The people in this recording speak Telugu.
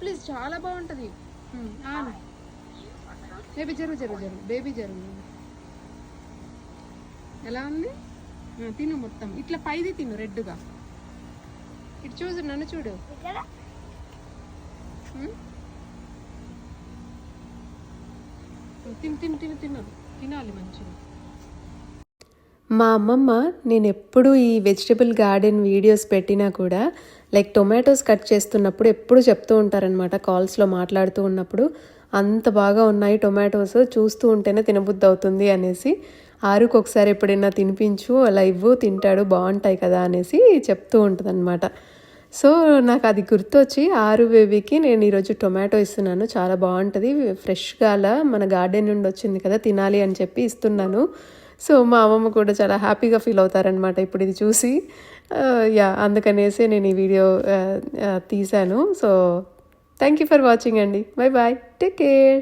ప్లీజ్ చాలా బాగుంటుంది. బేబీ జరుగు బేబీ జరుగు. ఎలా ఉంది? తిను మొత్తం ఇట్లా పైది తిను రెడ్గా. ఇటు చూడు, నన్ను చూడు. తినాలి మంచిగా. మా అమ్మమ్మ నేను ఎప్పుడు ఈ వెజిటబుల్ గార్డెన్ వీడియోస్ పెట్టినా కూడా లైక్ టొమాటోస్ కట్ చేస్తున్నప్పుడు ఎప్పుడు చెప్తూ ఉంటారనమాట, కాల్స్లో మాట్లాడుతూ ఉన్నప్పుడు, అంత బాగా ఉన్నాయి టొమాటోస్, చూస్తూ ఉంటేనే తినబుద్ధి అవుతుంది అనేసి. ఆరుకు ఒకసారి ఎప్పుడైనా తినిపించు, అలా ఇవ్వు, తింటాడు, బాగుంటాయి కదా అనేసి చెప్తూ ఉంటుంది అనమాట. సో నాకు అది గుర్తొచ్చి ఆరు బేబీకి నేను ఈరోజు టొమాటో ఇస్తున్నాను. చాలా బాగుంటుంది, ఫ్రెష్గా అలా మన గార్డెన్ నుండి వచ్చింది కదా, తినాలి అని చెప్పి ఇస్తున్నాను. సో మా అమ్మమ్మ కూడా చాలా హ్యాపీగా ఫీల్ అవుతారనమాట ఇప్పుడు ఇది చూసి. అందుకనేసి నేను ఈ వీడియో తీశాను. So thank you for watching అండి. Bye bye, take care.